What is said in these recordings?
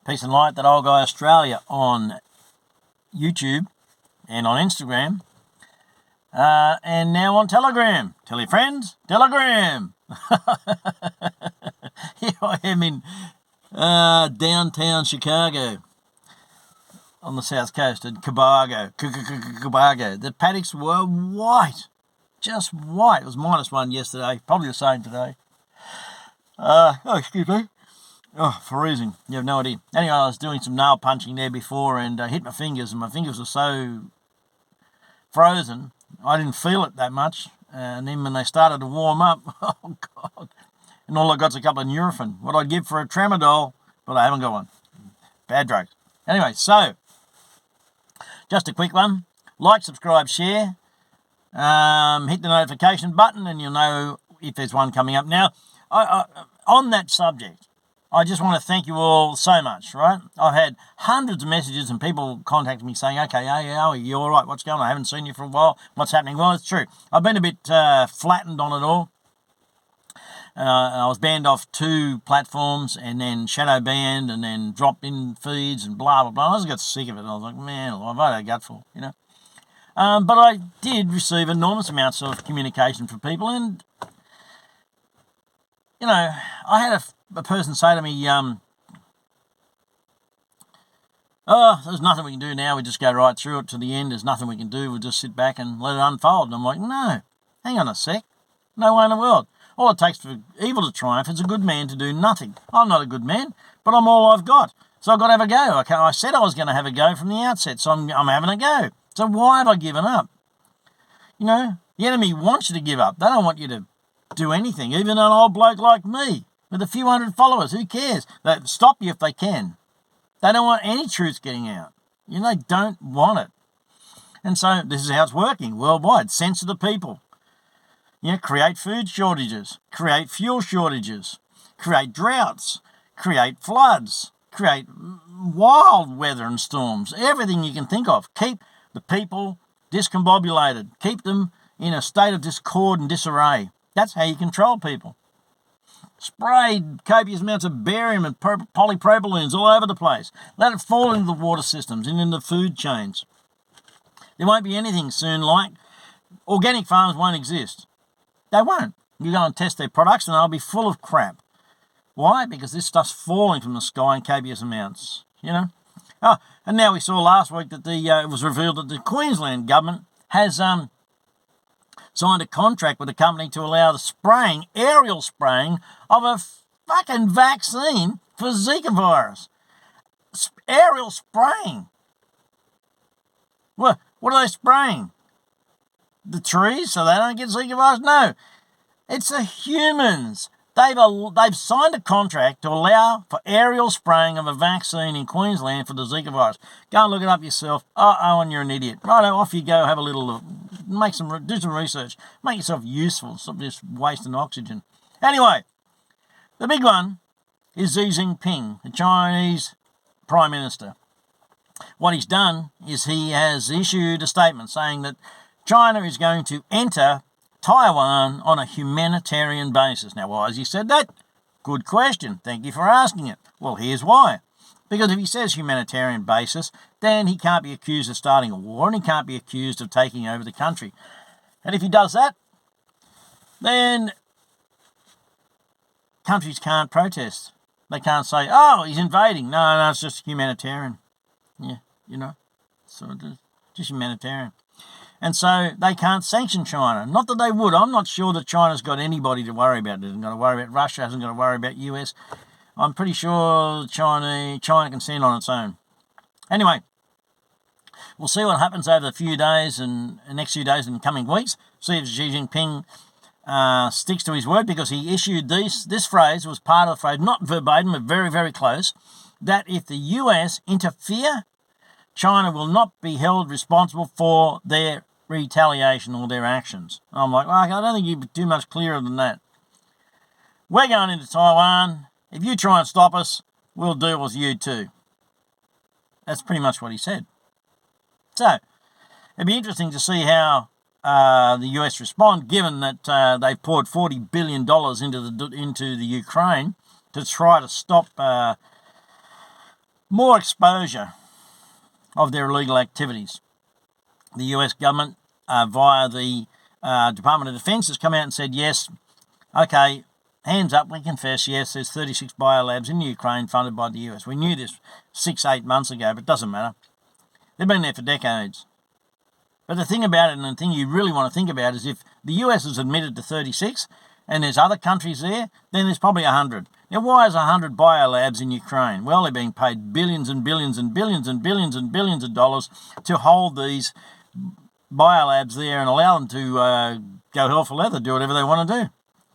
Peace and Light, that old guy Australia on YouTube and on Instagram, and now on Telegram. Tell your friends, Telegram. Here I am in downtown Chicago on the south coast at Cobargo. The paddocks were white, just white. It was -1 yesterday, probably the same today. Excuse me. Oh, freezing. You have no idea. Anyway, I was doing some nail punching there before and hit my fingers, and my fingers were so frozen, I didn't feel it that much. And then when they started to warm up, oh, God. And all I got's a couple of Nurofen. What I'd give for a Tramadol, but I haven't got one. Bad drugs. Anyway, so, just a quick one. Like, subscribe, share. Hit the notification button and you'll know if there's one coming up. Now, on that subject, I just want to thank you all so much, right? I've had hundreds of messages and people contacting me saying, okay, are you all right? What's going on? I haven't seen you for a while. What's happening? Well, it's true. I've been a bit flattened on it all. I was banned off 2 platforms and then shadow banned and then dropped in feeds and blah, blah, blah. I just got sick of it. I was like, man, I've had a gutful, you know. But I did receive enormous amounts of communication from people, and, you know, I had a person say to me, there's nothing we can do now. We just go right through it to the end. There's nothing we can do. We'll just sit back and let it unfold. And I'm like, no, hang on a sec. No way in the world. All it takes for evil to triumph is a good man to do nothing. I'm not a good man, but I'm all I've got. So I've got to have a go. I said I was going to have a go from the outset, so I'm having a go. So why have I given up? You know, the enemy wants you to give up. They don't want you to do anything. Even an old bloke like me with a few hundred followers, who cares? They stop you if they can. They don't want any truth getting out. You know, they don't want it. And so this is how it's working worldwide. Censor the people. You know, create food shortages, create fuel shortages, create droughts, create floods, create wild weather and storms, everything you can think of. Keep the people discombobulated. Keep them in a state of discord and disarray. That's how you control people. Spray copious amounts of barium and polypropylenes all over the place. Let it fall into the water systems and into the food chains. There won't be anything soon like organic farms won't exist. They won't. You go and test their products and they'll be full of crap. Why? Because this stuff's falling from the sky in copious amounts, you know. Oh, and now we saw last week that it was revealed that the Queensland government has signed a contract with a company to allow the aerial spraying of a fucking vaccine for Zika virus. Aerial spraying. What are they spraying? The trees so they don't get Zika virus? No, it's the humans. They've signed a contract to allow for aerial spraying of a vaccine in Queensland for the Zika virus. Go and look it up yourself. And you're an idiot. Right, off you go. Have a little, do some research. Make yourself useful. Stop just wasting oxygen. Anyway, the big one is Xi Jinping, the Chinese Prime Minister. What he's done is he has issued a statement saying that China is going to enter Taiwan on a humanitarian basis. Now, why has he said that? Good question. Thank you for asking it. Well, here's why. Because if he says humanitarian basis, then he can't be accused of starting a war and he can't be accused of taking over the country. And if he does that, then countries can't protest. They can't say, oh, he's invading. No, it's just humanitarian. Yeah, you know, so just humanitarian. And so they can't sanction China. Not that they would. I'm not sure that China's got anybody to worry about. It hasn't got to worry about Russia. Hasn't got to worry about US. I'm pretty sure China can stand on its own. Anyway, we'll see what happens over the few days and next few days and coming weeks. See if Xi Jinping sticks to his word, because he issued this phrase, was part of the phrase, not verbatim, but very, very close, that if the US interfere, China will not be held responsible for their retaliation or their actions. And I'm like, well, I don't think you'd be too much clearer than that. We're going into Taiwan. If you try and stop us, we'll deal with you too. That's pretty much what he said. So, it'd be interesting to see how the US respond, given that they've poured $40 billion into the Ukraine to try to stop more exposure of their illegal activities. The US government, via the Department of Defence, has come out and said, yes, okay, hands up, we confess, yes, there's 36 biolabs in Ukraine funded by the US. We knew this 6-8 months ago, but it doesn't matter. They've been there for decades. But the thing about it, and the thing you really want to think about, is if the US has admitted to 36 and there's other countries there, then there's probably 100. Now, why is 100 biolabs in Ukraine? Well, they're being paid billions and billions and billions and billions and billions of dollars to hold these biolabs there and allow them to go hell for leather, do whatever they want to do.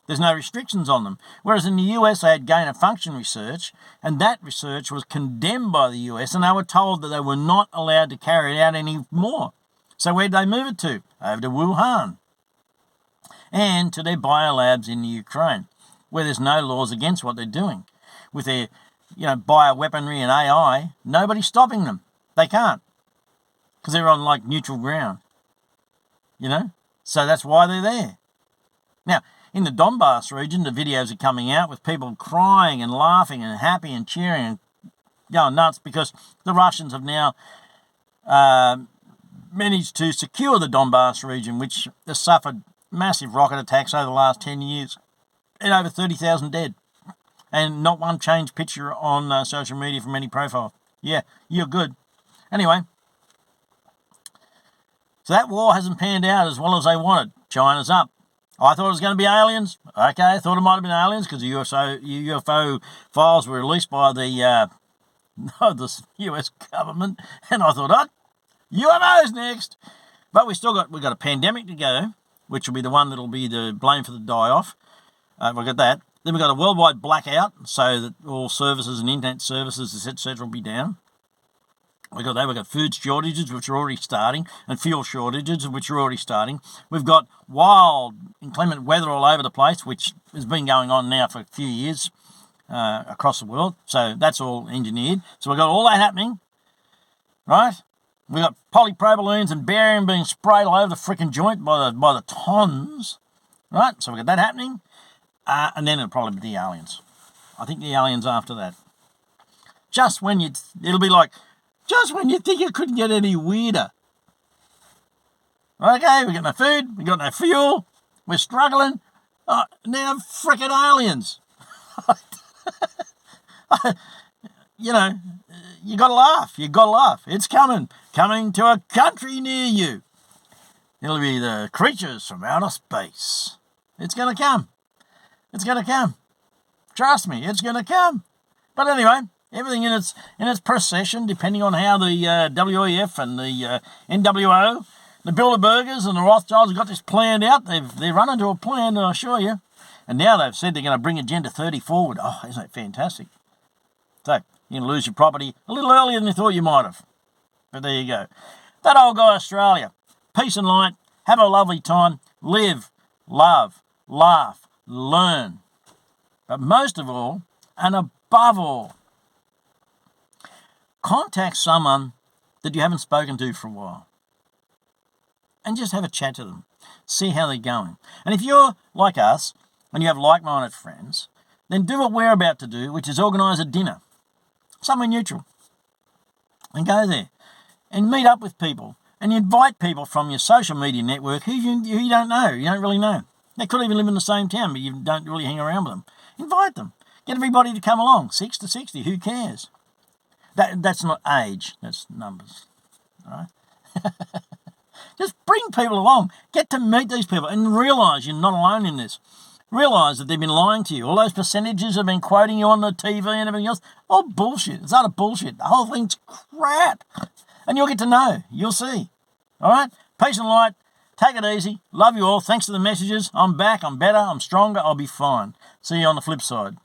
There's no restrictions on them. Whereas in the US, they had gain-of-function research, and that research was condemned by the US, and they were told that they were not allowed to carry it out anymore. So where'd they move it to? Over to Wuhan. And to their biolabs in the Ukraine, where there's no laws against what they're doing. With their, bioweaponry and AI, nobody's stopping them. They can't. Because they're on, neutral ground. So that's why they're there. Now, in the Donbass region, the videos are coming out with people crying and laughing and happy and cheering and going nuts because the Russians have now managed to secure the Donbass region, which has suffered massive rocket attacks over the last 10 years and over 30,000 dead. And not one changed picture on social media from any profile. Yeah, you're good. Anyway, so that war hasn't panned out as well as they wanted. China's up. I thought it was going to be aliens. Okay, I thought it might have been aliens because the UFO files were released by the US government, and I thought, UFOs next. But we've got a pandemic to go, which will be the one that'll be the blame for the die-off. We've got that. Then we've got a worldwide blackout, so that all services and internet services, etc., will be down. We've got that. We've got food shortages, which are already starting, and fuel shortages, which are already starting. We've got wild, inclement weather all over the place, which has been going on now for a few years across the world. So that's all engineered. So we've got all that happening, right? We've got polypropylenes and barium being sprayed all over the freaking joint by the tons, right? So we've got that happening. And then it'll probably be the aliens. I think the aliens after that. It'll be like, just when you think it couldn't get any weirder. Okay, we got no food, we got no fuel, we're struggling. Now frickin' aliens. You gotta laugh. It's coming to a country near you. It'll be the creatures from outer space. It's gonna come. Trust me, it's gonna come. But anyway, everything in its procession, depending on how the WEF and the NWO, the Bilderbergers and the Rothschilds have got this planned out. They've run into a plan, I assure you. And now they've said they're going to bring Agenda 30 forward. Oh, isn't that fantastic? So, you're going to lose your property a little earlier than you thought you might have. But there you go. That old guy, Australia. Peace and light. Have a lovely time. Live, love, laugh, learn. But most of all, and above all, contact someone that you haven't spoken to for a while and just have a chat to them. See how they're going. And if you're like us and you have like-minded friends, then do what we're about to do, which is organise a dinner, somewhere neutral, and go there and meet up with people and invite people from your social media network who you don't know, you don't really know. They could even live in the same town, but you don't really hang around with them. Invite them. Get everybody to come along. 6 to 60, who cares? That's not age, that's numbers. All right? Just bring people along. Get to meet these people and realise you're not alone in this. Realise that they've been lying to you. All those percentages have been quoting you on the TV and everything else. Oh, bullshit. It's utter bullshit. The whole thing's crap. And you'll get to know. You'll see. All right? Peace and light. Take it easy. Love you all. Thanks for the messages. I'm back. I'm better. I'm stronger. I'll be fine. See you on the flip side.